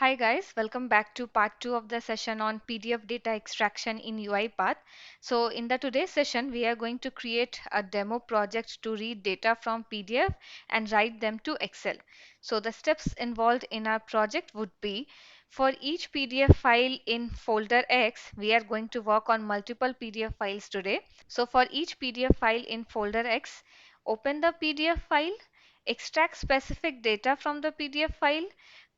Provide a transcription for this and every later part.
Hi guys, welcome back to part 2 of the session on PDF data extraction in UiPath. So in the today's session, we are going to create a demo project to read data from PDF and write them to Excel. So the steps involved in our project would be for each PDF file in folder X, we are going to work on multiple PDF files today. So for each PDF file in folder X, open the PDF file, extract specific data from the PDF file,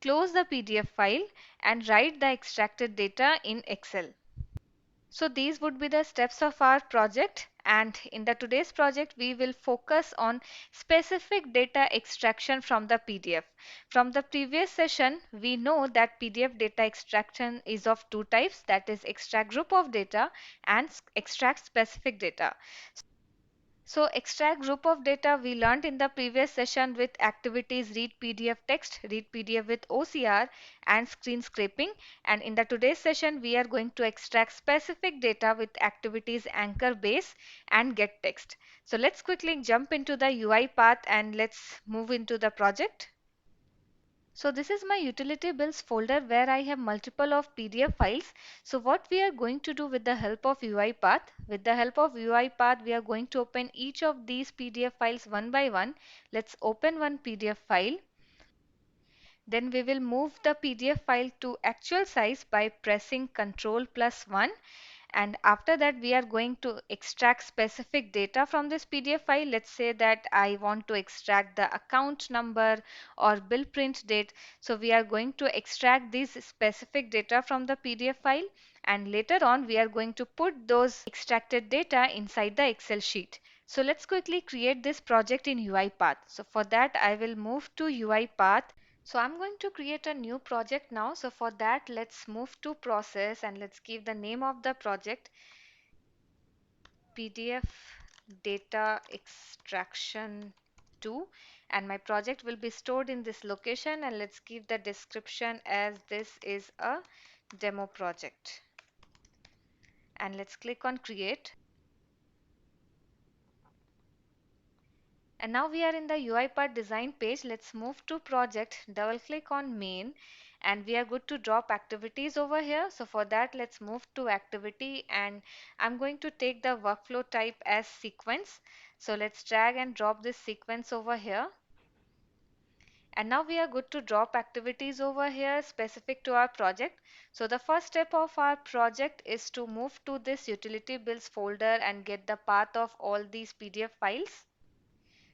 close the PDF file and write the extracted data in Excel. So these would be the steps of our project, and in the today's project we will focus on specific data extraction from the PDF. From the previous session we know that PDF data extraction is of two types, that is extract group of data and extract specific data. So extract group of data we learned in the previous session with activities read PDF text, read PDF with OCR and screen scraping, and in the today's session we are going to extract specific data with activities anchor base and get text. So let's quickly jump into the UiPath and let's move into the project. So this is my utility bills folder where I have multiple of PDF files. So what we are going to do with the help of UiPath, with the help of UiPath, we are going to open each of these PDF files one by one. Let's open one PDF file. Then we will move the PDF file to actual size by pressing Ctrl+1, and after that we are going to extract specific data from this PDF file. Let's say that I want to extract the account number or bill print date. So we are going to extract these specific data from the PDF file, and later on we are going to put those extracted data inside the Excel sheet. So let's quickly create this project in UiPath. So for that I will move to UiPath. So I'm going to create a new project now. So for that, let's move to process and let's give the name of the project PDF data extraction 2, and my project will be stored in this location, and let's give the description as this is a demo project, and let's click on create. And now we are in the UiPath design page. Let's move to project, double click on main, and we are good to drop activities over here. So for that, let's move to activity, and I'm going to take the workflow type as sequence. So let's drag and drop this sequence over here. And now we are good to drop activities over here specific to our project. So the first step of our project is to move to this utility bills folder and get the path of all these PDF files.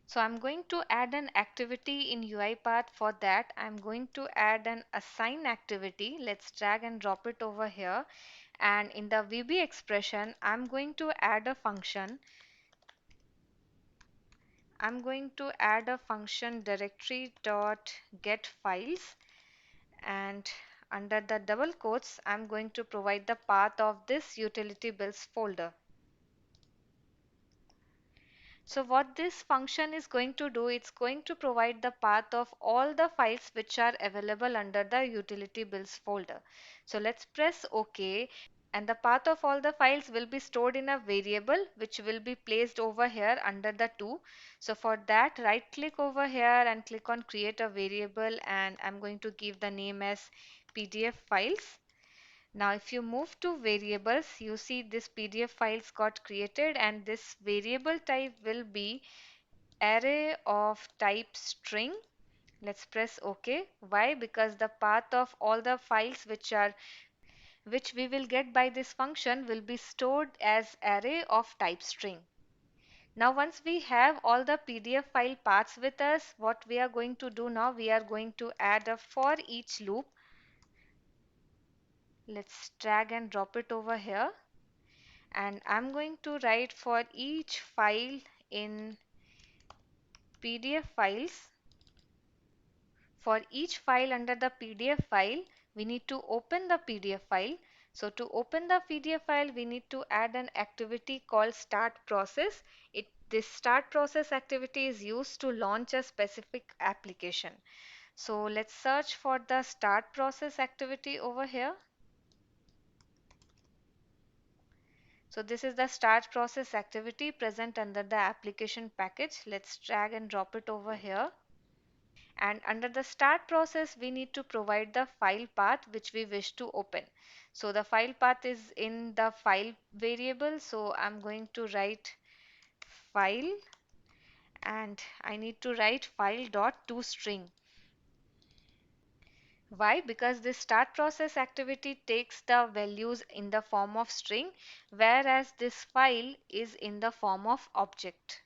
So I'm going to add an activity in UiPath. For that, I'm going to add an assign activity. Let's drag and drop it over here. And in the VB expression, I'm going to add a function. I'm going to add a function directory dot get files, and under the double quotes, I'm going to provide the path of this utility bills folder. So what this function is going to do, it's going to provide the path of all the files which are available under the utility bills folder. So let's press OK, and the path of all the files will be stored in a variable which will be placed over here under the 2. So for that, right click over here and click on create a variable, and I'm going to give the name as PDF files. Now if you move to variables, you see this PDF files got created, and this variable type will be array of type string. Let's press OK. Why? Because the path of all the files which we will get by this function will be stored as array of type string. Now once we have all the PDF file paths with us, what we are going to do now, we are going to add a for each loop. Let's drag and drop it over here, and I'm going to write for each file in PDF files. For each file under the PDF file, we need to open the PDF file. So to open the PDF file, we need to add an activity called start process. This start process activity is used to launch a specific application. So let's search for the start process activity over here. So this is the start process activity present under the application package. Let's drag and drop it over here. And under the start process, we need to provide the file path which we wish to open. So the file path is in the file variable. So I'm going to write file, and I need to write file dot toString. Why? Because this start process activity takes the values in the form of string, whereas this file is in the form of object.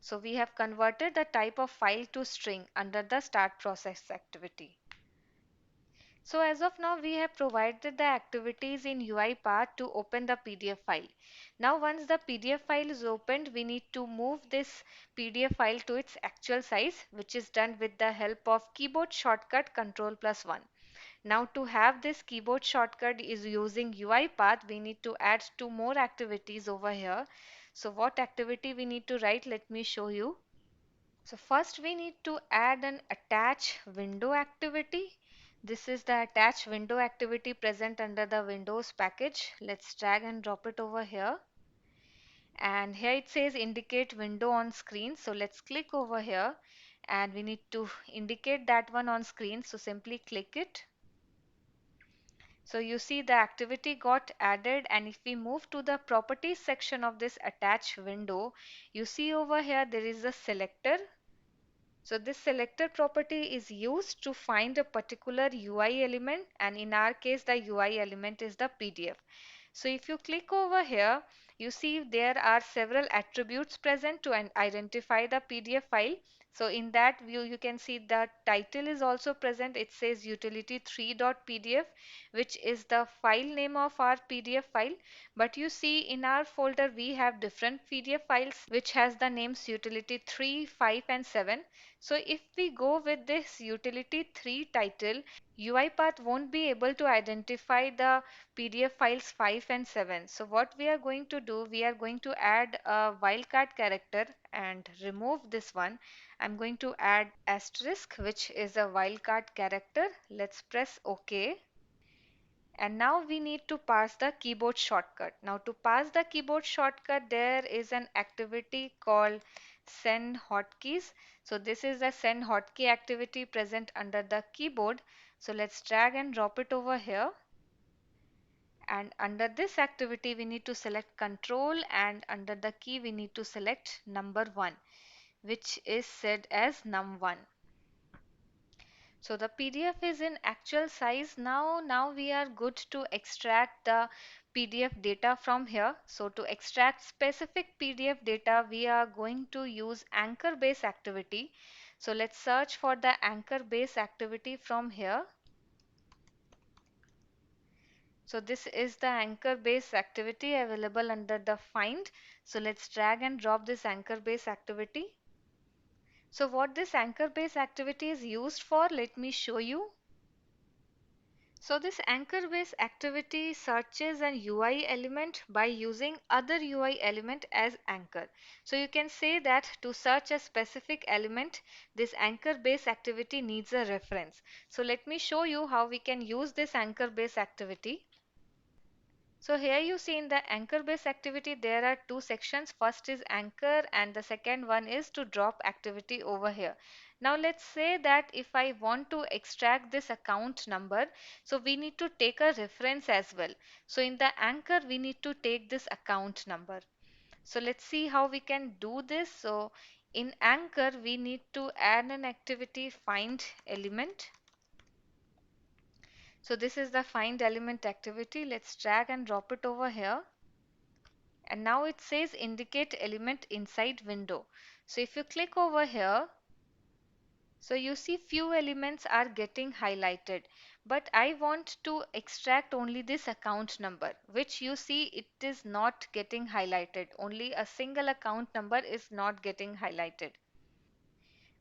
So we have converted the type of file to string under the start process activity. So as of now, we have provided the activities in UiPath to open the PDF file. Now once the PDF file is opened, we need to move this PDF file to its actual size, which is done with the help of keyboard shortcut Ctrl+1. Now to have this keyboard shortcut is using UiPath, we need to add two more activities over here. So what activity we need to write? Let me show you. So first we need to add an attach window activity. This is the attach window activity present under the Windows package. Let's drag and drop it over here. And here it says indicate window on screen. So let's click over here and we need to indicate that one on screen. So simply click it. So you see the activity got added, and if we move to the properties section of this attach window, you see over here there is a selector. So this selector property is used to find a particular UI element, and in our case the UI element is the PDF. So if you click over here, you see there are several attributes present to identify the PDF file. So in that view, you can see the title is also present. It says utility3.pdf, which is the file name of our PDF file. But you see in our folder, we have different PDF files which has the names utility3, 5 and 7. So if we go with this utility3 title, UiPath won't be able to identify the PDF files 5 and 7. So what we are going to do, we are going to add a wildcard character and remove this one. I'm going to add asterisk, which is a wildcard character. Let's press OK. And now we need to pass the keyboard shortcut. Now to pass the keyboard shortcut, there is an activity called send hotkeys. So this is the send hotkey activity present under the keyboard. So let's drag and drop it over here. And under this activity, we need to select control, and under the key, we need to select number 1, which is set as num1. So the PDF is in actual size now. Now we are good to extract the PDF data from here. So to extract specific PDF data, we are going to use anchor base activity. So let's search for the anchor base activity from here. So this is the anchor base activity available under the find. So let's drag and drop this anchor base activity. So what this anchor base activity is used for, let me show you. So this anchor base activity searches an UI element by using other UI element as anchor. So you can say that to search a specific element, this anchor base activity needs a reference. So let me show you how we can use this anchor base activity. So here you see in the anchor base activity there are two sections. First is anchor and the second one is to drop activity over here. Now let's say that if I want to extract this account number, so we need to take a reference as well. So in the anchor we need to take this account number. So let's see how we can do this. So in anchor we need to add an activity find element. So this is the find element activity. Let's drag and drop it over here. And now it says indicate element inside window. So if you click over here, so you see few elements are getting highlighted, but I want to extract only this account number, which you see it is not getting highlighted. Only a single account number is not getting highlighted.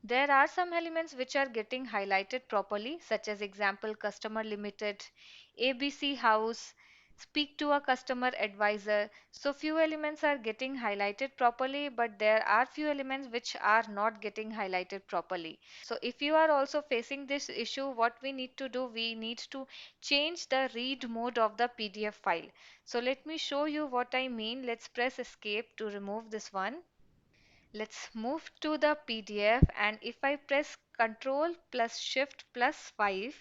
There are some elements which are getting highlighted properly, such as example customer limited, ABC house, speak to a customer advisor. So few elements are getting highlighted properly, but there are few elements which are not getting highlighted properly. So if you are also facing this issue, what we need to do, we need to change the read mode of the PDF file. So let me show you what I mean. Let's press escape to remove this one. Let's move to the PDF, and if I press Control plus Shift plus 5,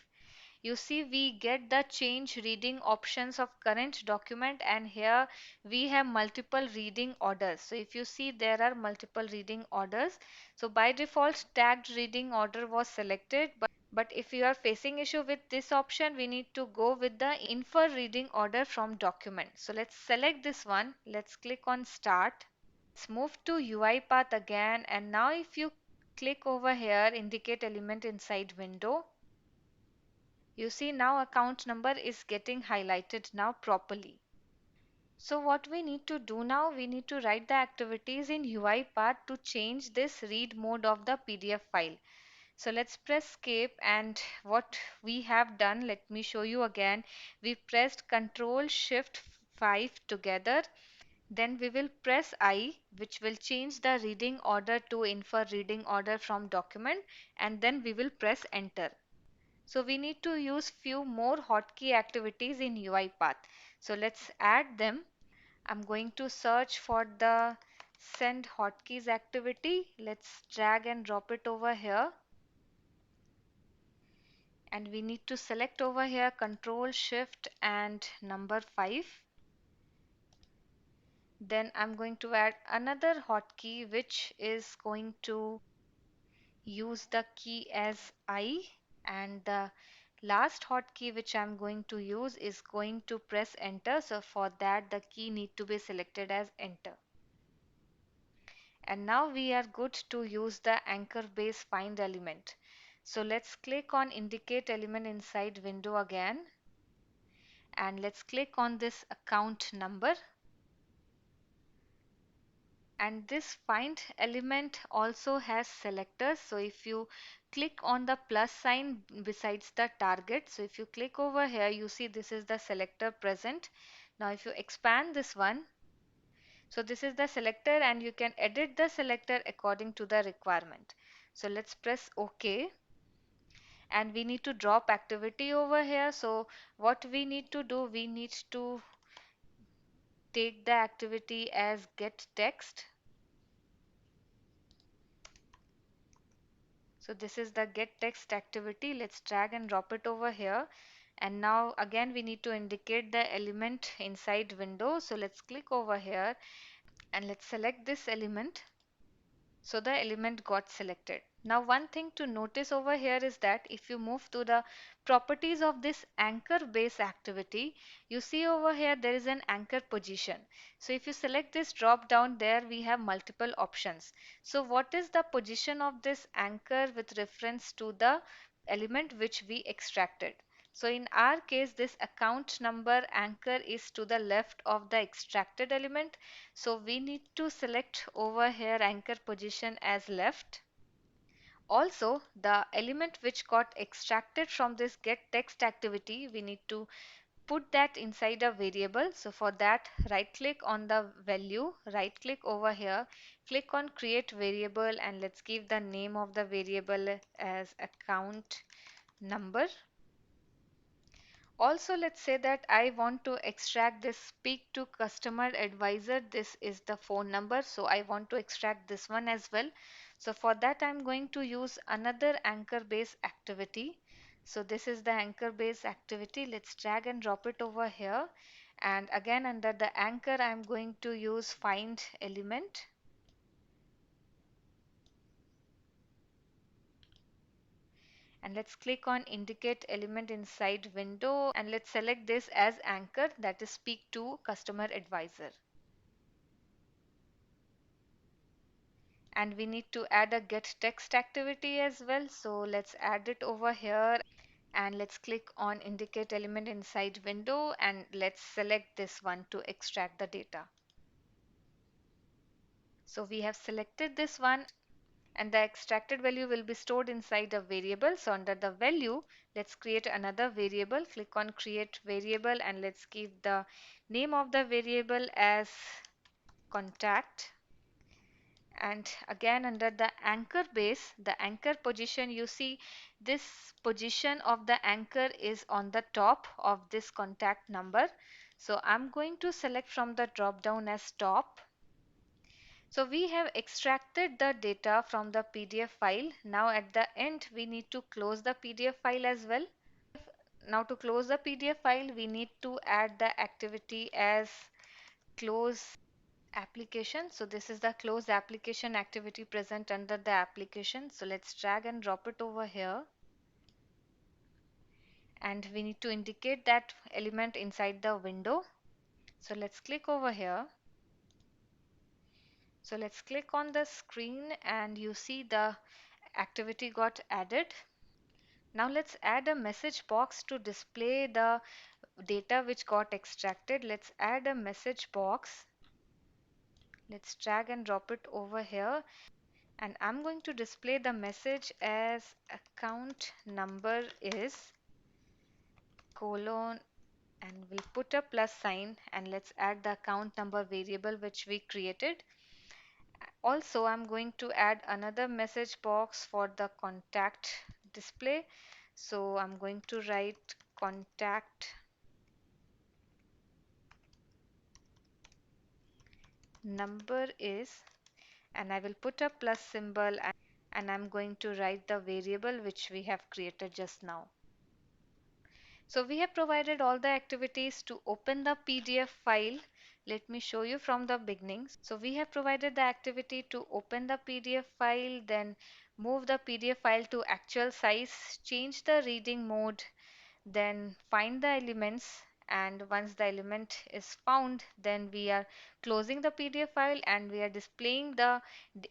you see we get the change reading options of current document, and here we have multiple reading orders. So if you see, there are multiple reading orders. So by default tagged reading order was selected, but if you are facing issue with this option, we need to go with the infer reading order from document. So let's select this one. Let's click on start. Let's move to UiPath again, and now if you click over here, indicate element inside window, you see now account number is getting highlighted now properly. So what we need to do now, we need to write the activities in UiPath to change this read mode of the PDF file. So let's press escape, and what we have done, let me show you again. We pressed Control Shift 5 together. Then we will press I, which will change the reading order to infer reading order from document, and then we will press enter. So we need to use few more hotkey activities in UiPath. So let's add them. I'm going to search for the send hotkeys activity. Let's drag and drop it over here. And we need to select over here Control Shift and number 5. Then I'm going to add another hotkey which is going to use the key as I, and the last hotkey which I'm going to use is going to press enter. So for that the key need to be selected as enter. And now we are good to use the anchor base find element. So let's click on indicate element inside window again, and let's click on this account number. And this find element also has selectors. So if you click on the plus sign besides the target, so if you click over here, you see this is the selector present. Now if you expand this one, so this is the selector, and you can edit the selector according to the requirement. So let's press OK, and we need to drop activity over here. So what we need to do, we need to take the activity as get text. So this is the get text activity. Let's drag and drop it over here. And now again we need to indicate the element inside window. So let's click over here and let's select this element. So the element got selected. Now one thing to notice over here is that if you move to the properties of this anchor base activity, you see over here there is an anchor position. So if you select this drop down, there we have multiple options. So what is the position of this anchor with reference to the element which we extracted? So in our case, this account number anchor is to the left of the extracted element. So we need to select over here anchor position as left. Also, the element which got extracted from this get text activity, we need to put that inside a variable. So for that, right click on the value, right click over here, click on create variable, and let's give the name of the variable as account number. Also, let's say that I want to extract this speak to customer advisor. This is the phone number. So I want to extract this one as well. So for that, I'm going to use another anchor base activity. So this is the anchor base activity. Let's drag and drop it over here. And again, under the anchor, I'm going to use find element. And let's click on indicate element inside window, and let's select this as anchor, that is speak to customer advisor. And we need to add a get text activity as well, so let's add it over here, and let's click on indicate element inside window, and let's select this one to extract the data. So we have selected this one, and the extracted value will be stored inside a variable. So under the value, let's create another variable. Click on create variable, and let's give the name of the variable as contact. And again, under the anchor base, the anchor position, you see this position of the anchor is on the top of this contact number. So I'm going to select from the drop down as top. So we have extracted the data from the PDF file. Now at the end, we need to close the PDF file as well. Now to close the PDF file, we need to add the activity as close application. So this is the close application activity present under the application. So let's drag and drop it over here. And we need to indicate that element inside the window. So let's click over here. So let's click on the screen and you see the activity got added. Now let's add a message box to display the data which got extracted. Let's add a message box. Let's drag and drop it over here. And I'm going to display the message as account number is colon, and we'll put a plus sign, and let's add the account number variable which we created. Also, I'm going to add another message box for the contact display. So I'm going to write contact number is, and I will put a plus symbol, and I'm going to write the variable which we have created just now. So we have provided all the activities to open the PDF file. Let me show you from the beginning. So we have provided the activity to open the PDF file, then move the PDF file to actual size, change the reading mode, then find the elements, and once the element is found, then we are closing the PDF file and we are displaying the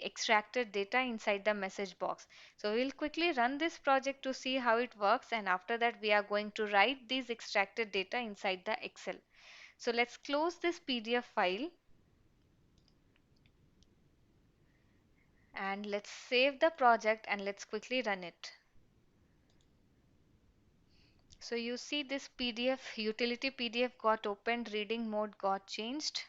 extracted data inside the message box. So we'll quickly run this project to see how it works, and after that we are going to write these extracted data inside the Excel. So let's close this PDF file and let's save the project and let's quickly run it. So you see this PDF, utility PDF got opened, reading mode got changed,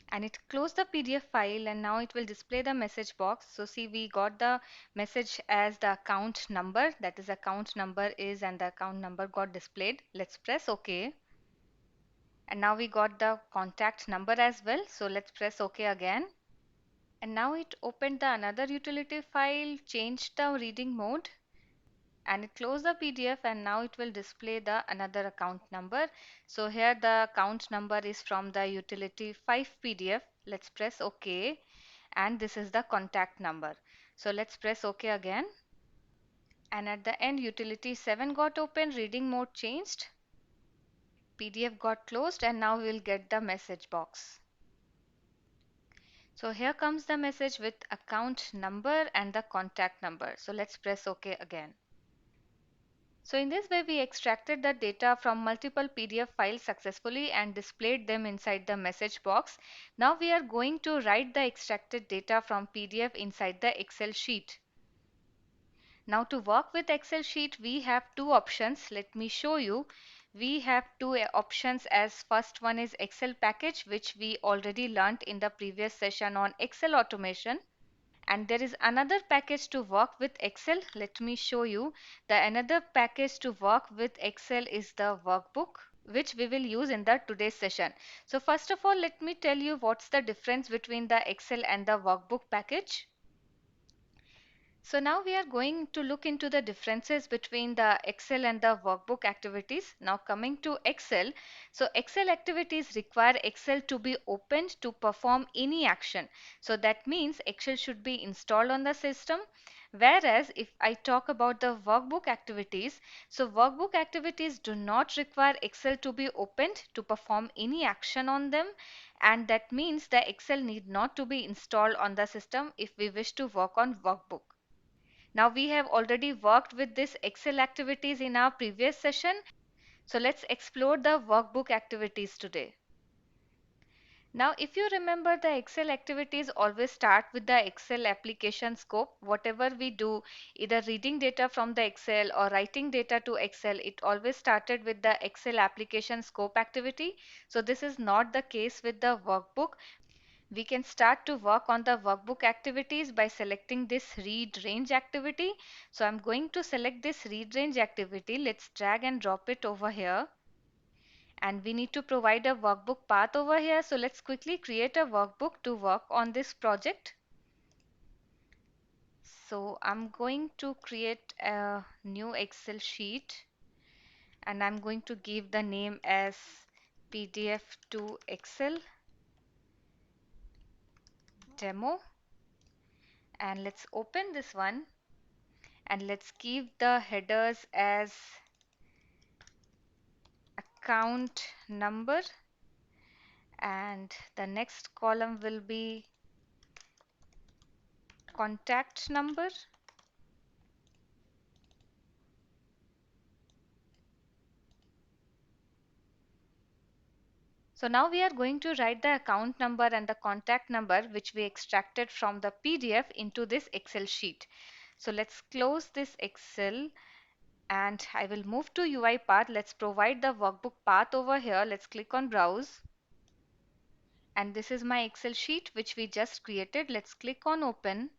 and it closed the PDF file, and now it will display the message box. So see, we got the message as the account number, that is account number is, and the account number got displayed. Let's press OK. And now we got the contact number as well. So let's press OK again. And now it opened the another utility file, changed the reading mode, and it closed the PDF, and now it will display the another account number. So here the account number is from the utility 5 PDF. Let's press OK, and this is the contact number. So let's press OK again, and at the end utility 7 got open, reading mode changed, PDF got closed, and now we'll get the message box. So here comes the message with account number and the contact number. So let's press OK again. So in this way, we extracted the data from multiple PDF files successfully and displayed them inside the message box. Now we are going to write the extracted data from PDF inside the Excel sheet. Now to work with Excel sheet, we have two options. Let me show you. We have two options, as first one is Excel package, which we already learnt in the previous session on Excel automation. And there is another package to work with Excel. Let me show you. The another package to work with Excel is the workbook, which we will use in the today's session. So first of all, let me tell you what's the difference between the Excel and the workbook package. So now we are going to look into the differences between the Excel and the workbook activities. Now coming to Excel, so Excel activities require Excel to be opened to perform any action. So that means Excel should be installed on the system. Whereas if I talk about the workbook activities, so workbook activities do not require Excel to be opened to perform any action on them, and that means the Excel need not to be installed on the system if we wish to work on workbook. Now we have already worked with this Excel activities in our previous session. So let's explore the workbook activities today. Now if you remember, the Excel activities always start with the Excel application scope. Whatever we do, either reading data from the Excel or writing data to Excel, it always started with the Excel application scope activity. So this is not the case with the workbook. We can start to work on the workbook activities by selecting this read range activity. So I'm going to select this read range activity. Let's drag and drop it over here. And we need to provide a workbook path over here. So let's quickly create a workbook to work on this project. So I'm going to create a new Excel sheet and I'm going to give the name as PDF to Excel demo. And let's open this one and let's give the headers as account number, and the next column will be contact number. So now we are going to write the account number and the contact number which we extracted from the PDF into this Excel sheet. So let's close this Excel and I will move to UiPath. Let's provide the workbook path over here. Let's click on browse. And this is my Excel sheet which we just created. Let's click on open.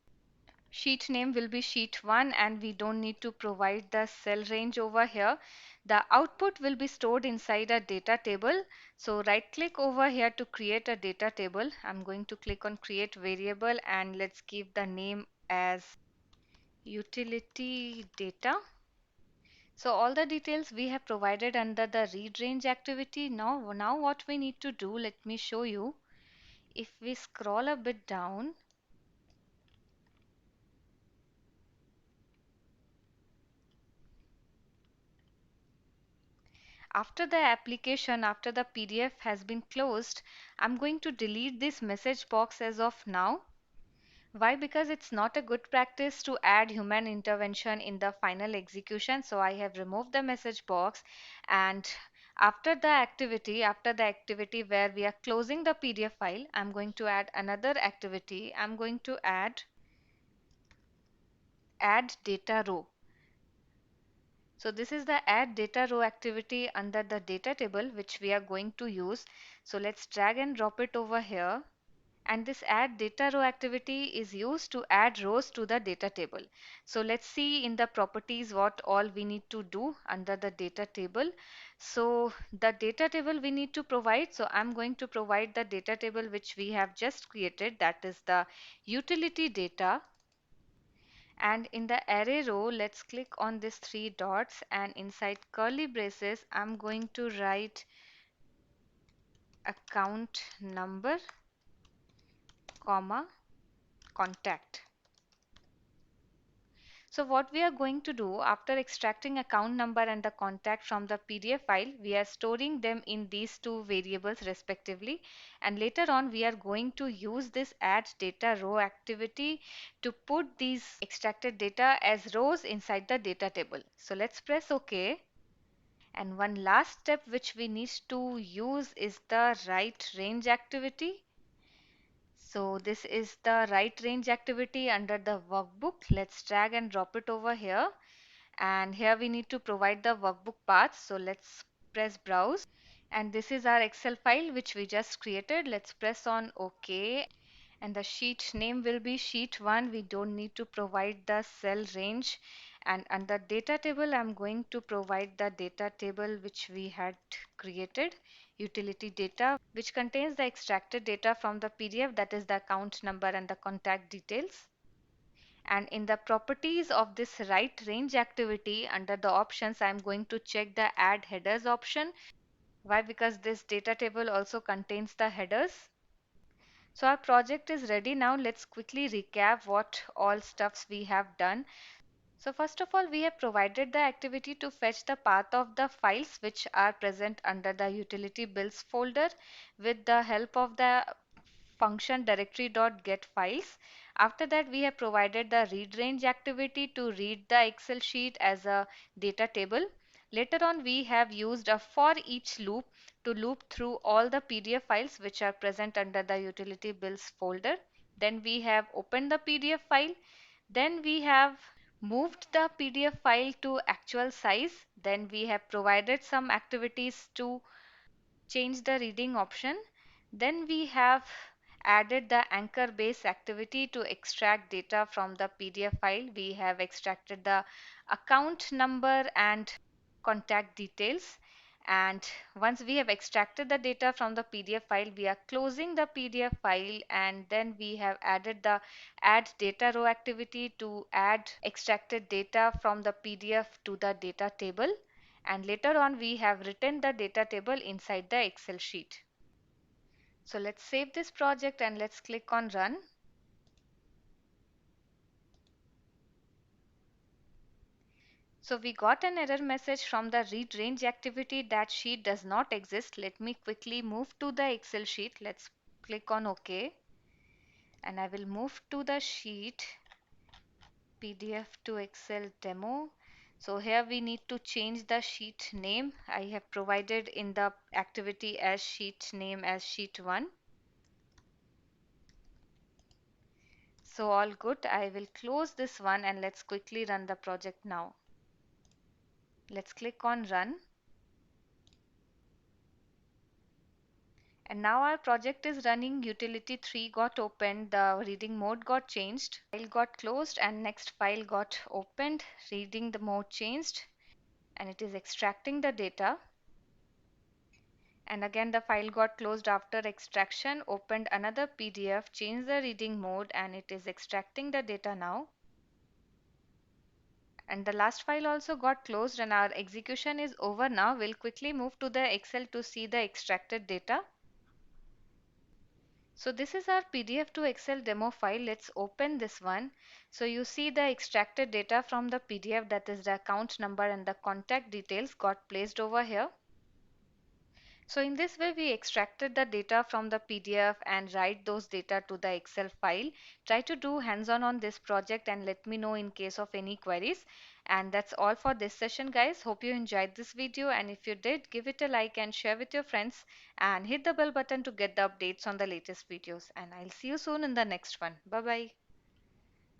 Sheet name will be sheet 1 and we don't need to provide the cell range over here. The output will be stored inside a data table. So right click over here to create a data table. I'm going to click on create variable and let's give the name as utility data. So all the details we have provided under the read range activity. Now what we need to do, let me show you. If we scroll a bit down, after the application, after the PDF has been closed, I'm going to delete this message box as of now. Why? Because it's not a good practice to add human intervention in the final execution. So I have removed the message box, and after the activity where we are closing the PDF file, I'm going to add another activity. I'm going to add data row. So this is the add data row activity under the data table which we are going to use. So let's drag and drop it over here. And this add data row activity is used to add rows to the data table. So let's see in the properties what all we need to do under the data table. So the data table we need to provide. So I'm going to provide the data table which we have just created, that is the utility data. And in the array row, let's click on these three dots and inside curly braces, I'm going to write account number, comma, contact. So what we are going to do after extracting account number and the contact from the PDF file, we are storing them in these two variables respectively. And later on, we are going to use this add data row activity to put these extracted data as rows inside the data table. So let's press OK. And one last step which we need to use is the write range activity. So this is the write range activity under the workbook. Let's drag and drop it over here. And here we need to provide the workbook path. So let's press browse. And this is our Excel file which we just created. Let's press on OK. And the sheet name will be sheet 1. We don't need to provide the cell range. And under data table, I'm going to provide the data table which we had created, utility data, which contains the extracted data from the PDF, that is the account number and the contact details. And in the properties of this write range activity, under the options, I'm going to check the add headers option. Why? Because this data table also contains the headers. So our project is ready now. Let's quickly recap what all stuffs we have done. So first of all, we have provided the activity to fetch the path of the files which are present under the utility bills folder with the help of the function directory.getFiles. After that, we have provided the read range activity to read the Excel sheet as a data table. Later on, we have used a for each loop to loop through all the PDF files which are present under the utility bills folder. Then we have opened the PDF file. Then we have moved the PDF file to actual size. Then we have provided some activities to change the reading option. Then we have added the anchor base activity to extract data from the PDF file. We have extracted the account number and contact details. And once we have extracted the data from the PDF file, we are closing the PDF file, and then we have added the add data row activity to add extracted data from the PDF to the data table. And later on, we have written the data table inside the Excel sheet. So let's save this project and let's click on run. So we got an error message from the read range activity that sheet does not exist. Let me quickly move to the Excel sheet. Let's click on OK. And I will move to the sheet PDF to Excel demo. So here we need to change the sheet name. I have provided in the activity as sheet name as sheet 1. So all good. I will close this one and let's quickly run the project now. Let's click on run. And now our project is running. Utility 3 got opened, the reading mode got changed, file got closed, and next file got opened, reading the mode changed, and it is extracting the data. And again the file got closed after extraction, opened another PDF, changed the reading mode, and it is extracting the data now. And the last file also got closed and our execution is over now. We'll quickly move to the Excel to see the extracted data. So this is our PDF to Excel demo file. Let's open this one. So you see the extracted data from the PDF, that is the account number and the contact details got placed over here. So in this way we extracted the data from the PDF and write those data to the Excel file. Try to do hands-on on this project and let me know in case of any queries. And that's all for this session, guys. Hope you enjoyed this video, and if you did, give it a like and share with your friends and hit the bell button to get the updates on the latest videos. And I'll see you soon in the next one. Bye bye.